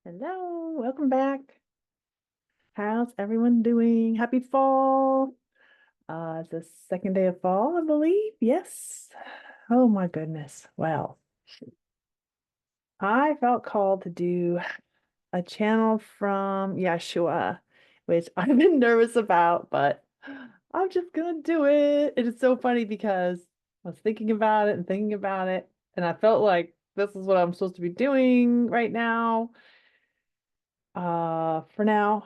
Hello, welcome back. How's everyone doing? Happy fall. It's the second day of fall, I believe. Yes. Oh my goodness. Well, I felt called to do a channel from Yeshua, which I've been nervous about, but I'm just gonna do it. It is so funny because I was thinking about it and thinking about it, and I felt like this is what I'm supposed to be doing right now. For now.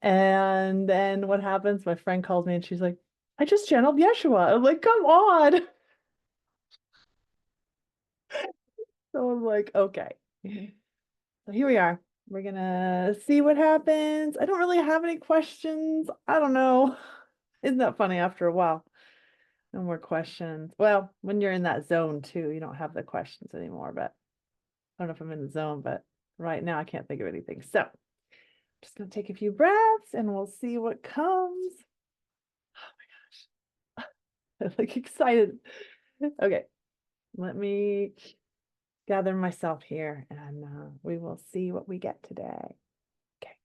And then what happens? My friend calls me and she's like, I just channeled Yeshua. I'm like, come on. So I'm like, okay. So here we are. We're gonna see what happens. I don't really have any questions. I don't know. Isn't that funny after a while? No more questions. Well, when you're in that zone too, you don't have the questions anymore, but I don't know if I'm in the zone, but right now I can't think of anything. So I'm just gonna take a few breaths and we'll see what comes. I'm like excited. Okay, let me gather myself here and we will see what we get today. Okay,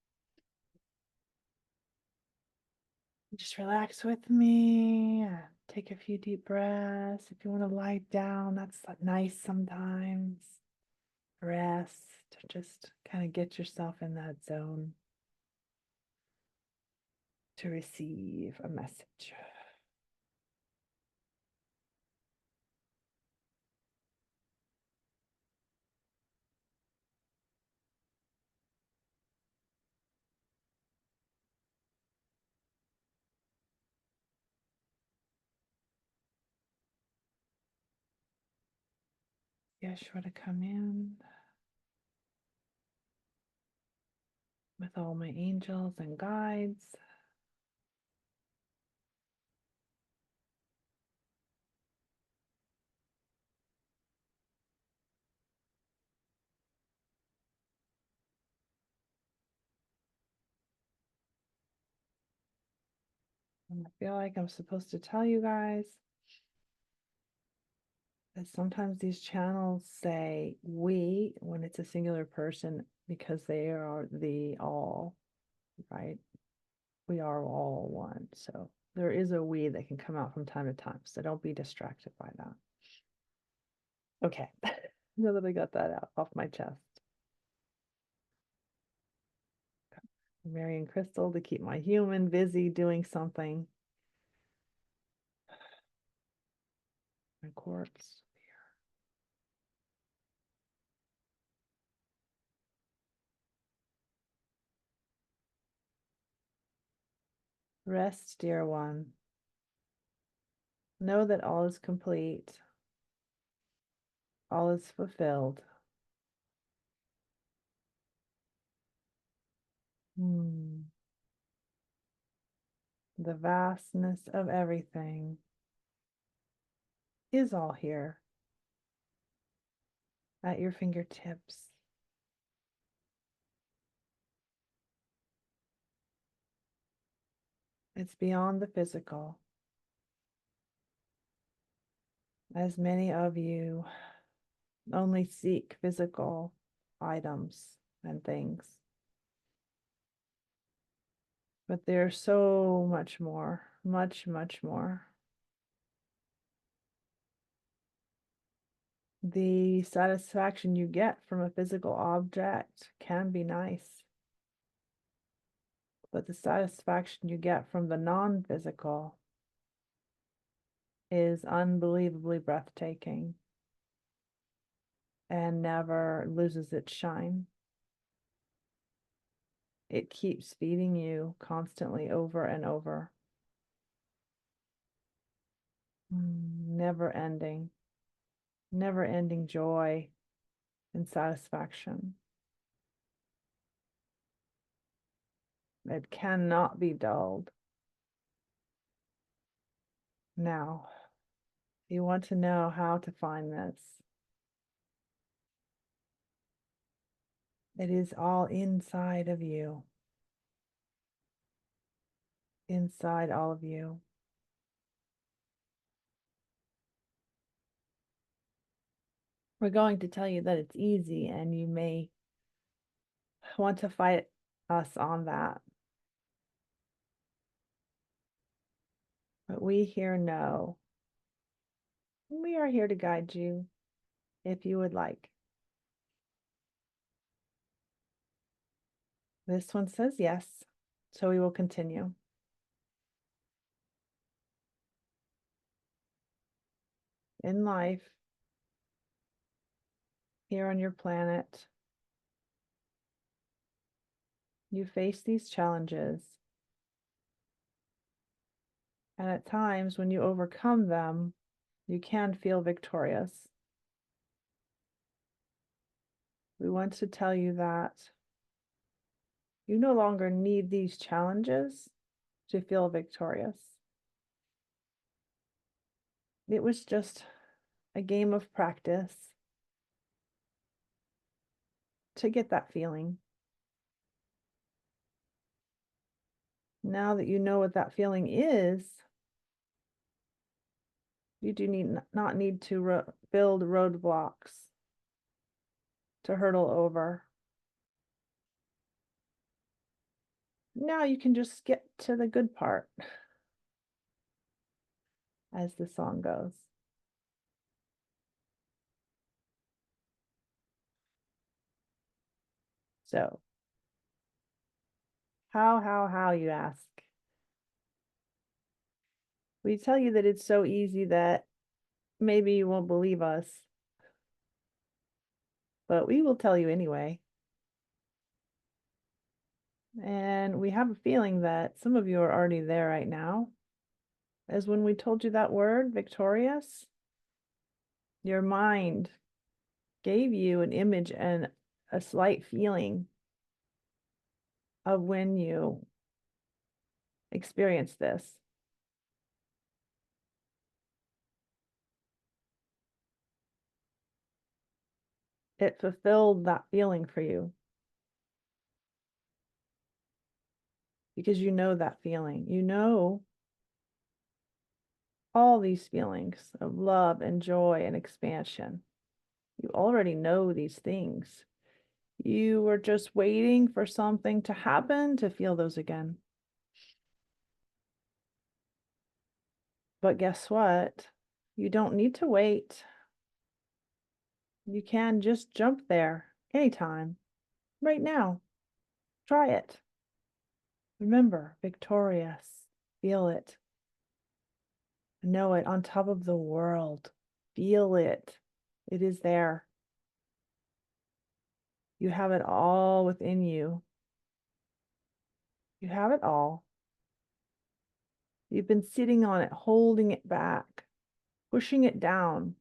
just relax with me. Take a few deep breaths. If you want to lie down, that's nice sometimes. Rest, just kind of get yourself in that zone to receive a message. Yeshua to come in with all my angels and guides. And I feel like I'm supposed to tell you guys that sometimes these channels say we when it's a singular person because they are the all, right? We are all one. So there is a we that can come out from time to time. So don't be distracted by that. Okay. Now that I got that out off my chest. Marion Crystal to keep my human busy doing something. My quartz. Rest, dear one. Know that all is complete. All is fulfilled. The vastness of everything is all here at your fingertips. It's beyond the physical, as many of you only seek physical items and things. But there's so much more, much, much more. The satisfaction you get from a physical object can be nice, but the satisfaction you get from the non-physical is unbelievably breathtaking and never loses its shine. It keeps feeding you constantly over and over. Never ending joy and satisfaction. It cannot be dulled. Now, if you want to know how to find this, it is all inside of you. Inside all of you. We're going to tell you that it's easy and you may want to fight us on that. But we here know. We are here to guide you if you would like. This one says yes, so we will continue. In life, here on your planet, you face these challenges. And at times, when you overcome them, you can feel victorious. We want to tell you that you no longer need these challenges to feel victorious. It was just a game of practice to get that feeling. Now that you know what that feeling is, you do not need to build roadblocks to hurdle over. Now you can just get to the good part, as the song goes. So, how, you ask? We tell you that it's so easy that maybe you won't believe us, but we will tell you anyway. And we have a feeling that some of you are already there right now. As when we told you that word, victorious, your mind gave you an image and a slight feeling of when you experienced this. It fulfilled that feeling for you. Because you know that feeling. You know all these feelings of love and joy and expansion. You already know these things. You were just waiting for something to happen to feel those again. But guess what? You don't need to wait. You can just jump there anytime, right now. Try it. Remember, victorious. Feel it. Know it on top of the world. Feel it. It is there. You have it all within you. You have it all. You've been sitting on it, holding it back, pushing it down.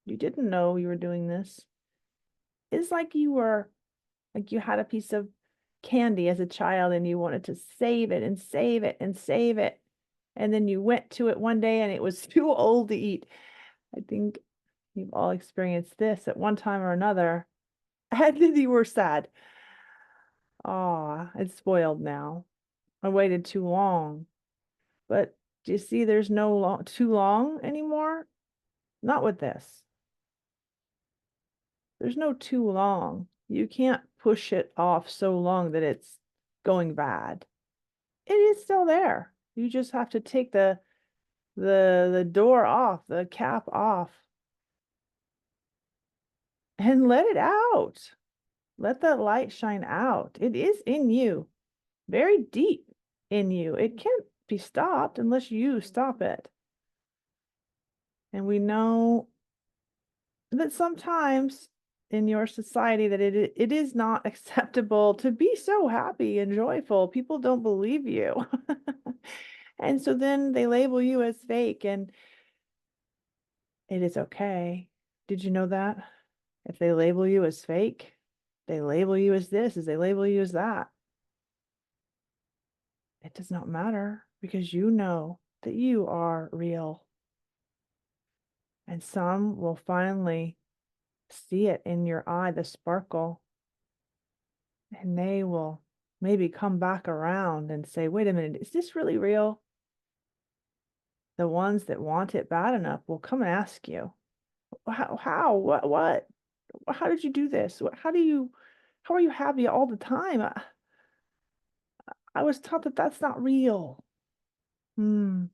You didn't know you were doing this. It's like you had a piece of candy as a child and you wanted to save it and save it and save it. And then you went to it one day and it was too old to eat. I think you've all experienced this at one time or another. And then you were sad. Ah, it's spoiled now. I waited too long. But do you see there's no too long anymore? Not with this. There's no too long. You can't push it off so long that it's going bad. It is still there. You just have to take the door off, the cap off, and let it out. Let that light shine out. It is in you, very deep in you. It can't be stopped unless you stop it. And we know that sometimes in your society that it is not acceptable to be so happy and joyful. People don't believe you. And so then they label you as fake, and it is okay. Did you know that? If they label you as fake, they label you as this, as they label you as that. It does not matter because you know that you are real. And some will finally see it in your eye, the sparkle, and they will maybe come back around and say, wait a minute, is this really real? The ones that want it bad enough will come and ask you, how, what, how did you do this? How do you How are you happy all the time? I was taught that that's not real. Hmm.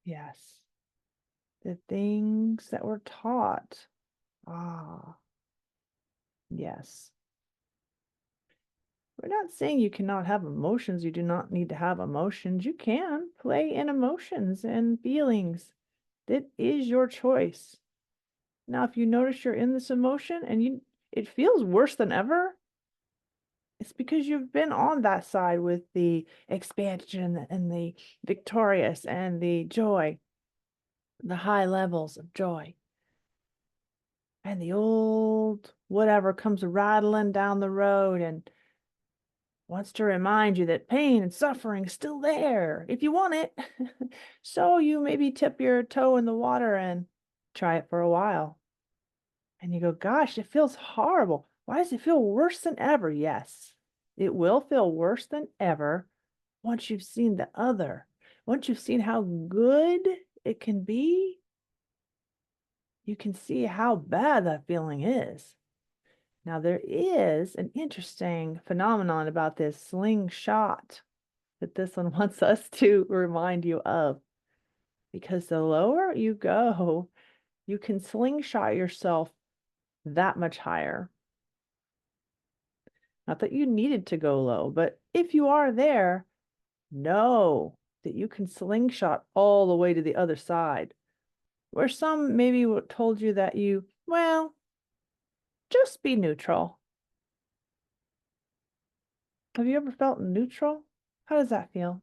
Yes. The things that we're taught. Ah, yes. We're not saying you cannot have emotions. You do not need to have emotions. You can play in emotions and feelings. It is your choice. Now, if you notice you're in this emotion and it feels worse than ever, it's because you've been on that side with the expansion and the victorious and the joy, the high levels of joy. And the old whatever comes rattling down the road and wants to remind you that pain and suffering is still there if you want it. So you maybe tip your toe in the water and try it for a while. And you go, gosh, it feels horrible. Why does it feel worse than ever? Yes, it will feel worse than ever once you've seen the other. Once you've seen how good it can be, you can see how bad that feeling is. Now, there is an interesting phenomenon about this slingshot that this one wants us to remind you of. Because the lower you go, you can slingshot yourself that much higher. Not that you needed to go low, but if you are there, know that you can slingshot all the way to the other side. Where some maybe told you that well, just be neutral. Have you ever felt neutral? How does that feel?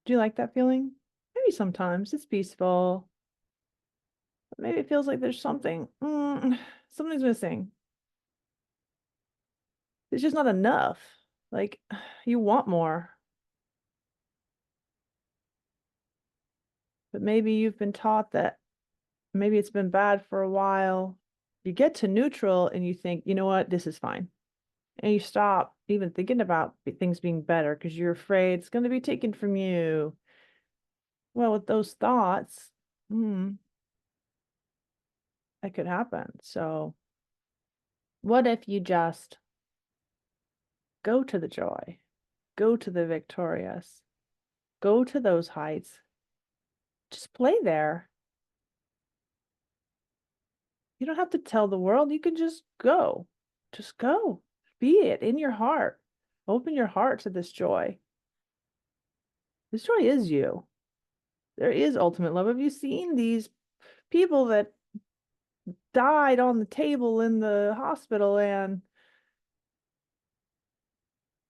Do you like that feeling? Maybe sometimes it's peaceful. But maybe it feels like there's something's missing. It's just not enough. Like you want more. But maybe you've been taught that maybe it's been bad for a while. You get to neutral and you think, you know what, this is fine. And you stop even thinking about things being better because you're afraid it's going to be taken from you. Well, with those thoughts, that could happen. So, what if you just go to the joy, go to the victorious, go to those heights, just play there. You don't have to tell the world. You can just go. Just go. Be it in your heart. Open your heart to this joy. This joy is you. There is ultimate love. Have you seen these people that died on the table in the hospital and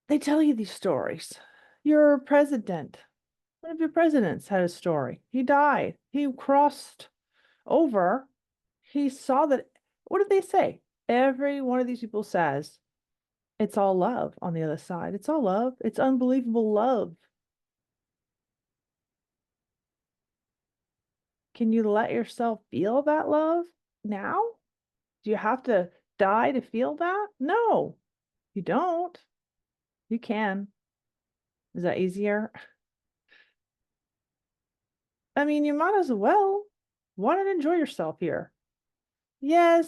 they tell you these stories? Your president, one of your presidents had a story. He died. He crossed over. He saw that. What did they say? Every one of these people says, it's all love on the other side. It's all love. It's unbelievable love. Can you let yourself feel that love now? Do you have to die to feel that? No, you don't. You can. Is that easier? I mean, you might as well. Why not enjoy yourself here? Yes,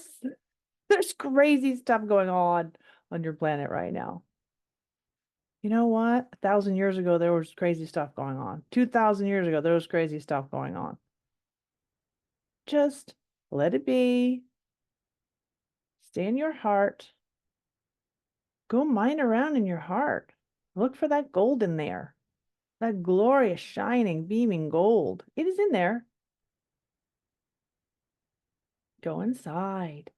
there's crazy stuff going on your planet right now. You know what? 1,000 years ago, there was crazy stuff going on. 2,000 years ago, there was crazy stuff going on. Just let it be. Stay in your heart. Go mine around in your heart. Look for that gold in there. That glorious, shining, beaming gold. It is in there. Go inside.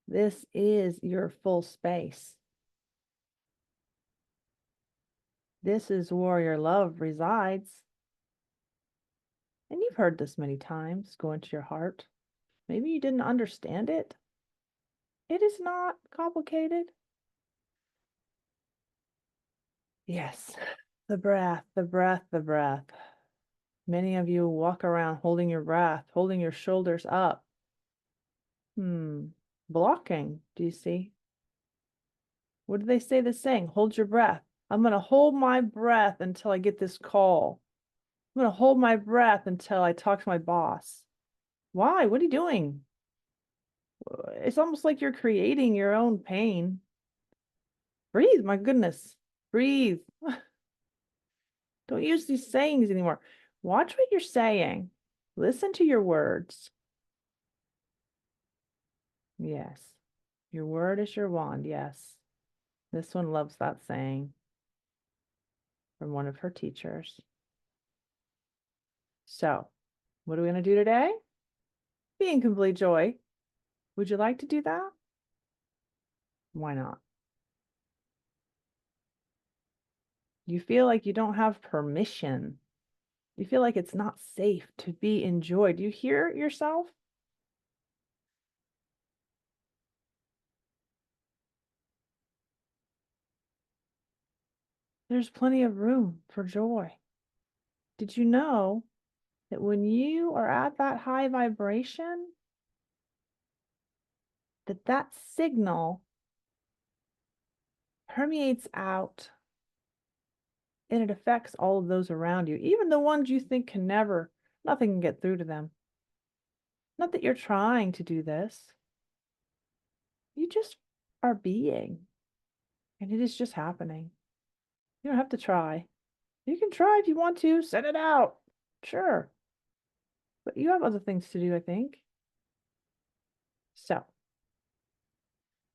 This is your full space. This is where your love resides. And you've heard this many times. Go into your heart. Maybe you didn't understand it. It is not complicated. Yes, the breath, the breath, the breath. Many of you walk around holding your breath, holding your shoulders up. Blocking, do you see? What do they say the saying? Hold your breath. I'm going to hold my breath until I get this call. I'm going to hold my breath until I talk to my boss. Why? What are you doing? It's almost like you're creating your own pain. Breathe, my goodness. Breathe. Don't use these sayings anymore. Watch what you're saying. Listen to your words. Yes. Your word is your wand. Yes. This one loves that saying from one of her teachers. So, what are we going to do today? Be in complete joy. Would you like to do that? Why not? You feel like you don't have permission. You feel like it's not safe to be in joy. Do you hear yourself? There's plenty of room for joy. Did you know that when you are at that high vibration, that signal permeates out and it affects all of those around you, even the ones you think can never, nothing can get through to them. Not that you're trying to do this. You just are being, and it is just happening. You don't have to try. You can try if you want to, send it out. Sure. But you have other things to do, I think. So,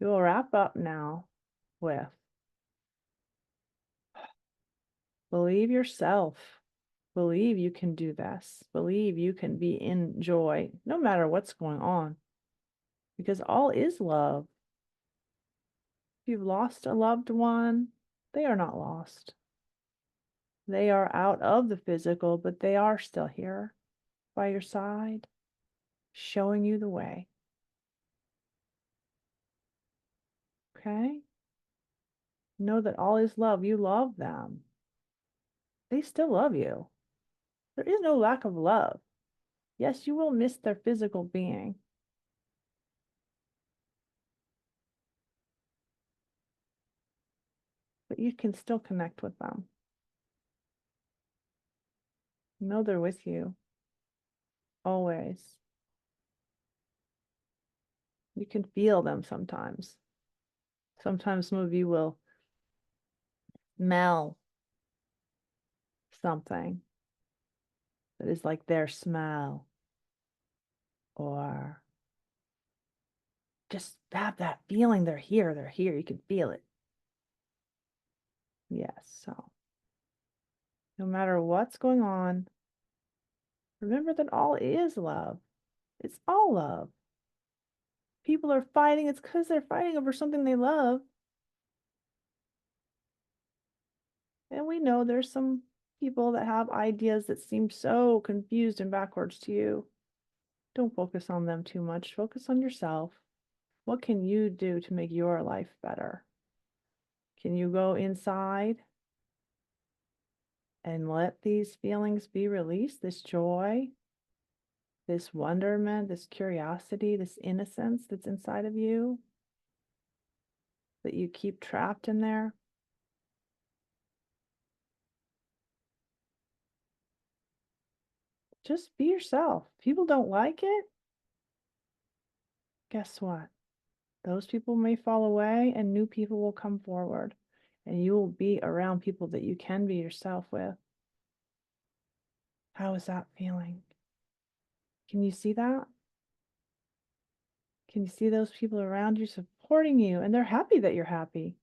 we will wrap up now with believe yourself. Believe you can do this. Believe you can be in joy no matter what's going on. Because all is love. If you've lost a loved one, they are not lost. They are out of the physical, but they are still here by your side, showing you the way. Okay? Know that all is love. You love them. They still love you. There is no lack of love. Yes, you will miss their physical being. But you can still connect with them. Know they're with you. Always. You can feel them sometimes. Sometimes some of you will smell something that is like their smell, or just have that feeling they're here, you can feel it. Yes, so no matter what's going on, remember that all is love. It's all love. People are fighting, it's because they're fighting over something they love. And we know there's some people that have ideas that seem so confused and backwards to you. Don't focus on them too much. Focus on yourself. What can you do to make your life better? Can you go inside and let these feelings be released? This joy, this wonderment, this curiosity, this innocence that's inside of you that you keep trapped in there? Just be yourself. People don't like it. Guess what? Those people may fall away and new people will come forward, and you will be around people that you can be yourself with. How is that feeling? Can you see that? Can you see those people around you supporting you, and they're happy that you're happy?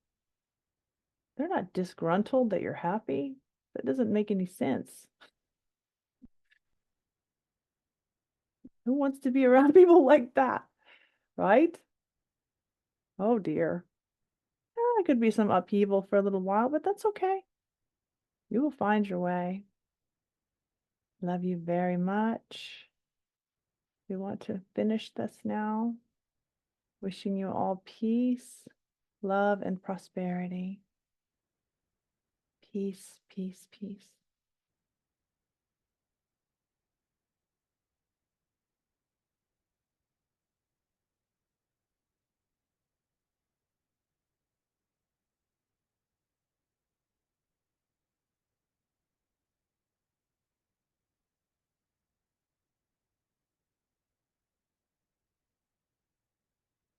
They're not disgruntled that you're happy. That doesn't make any sense. Who wants to be around people like that, right? Oh dear. There could be some upheaval for a little while, but that's okay. You will find your way. Love you very much. We want to finish this now. Wishing you all peace, love, and prosperity. Peace, peace, peace.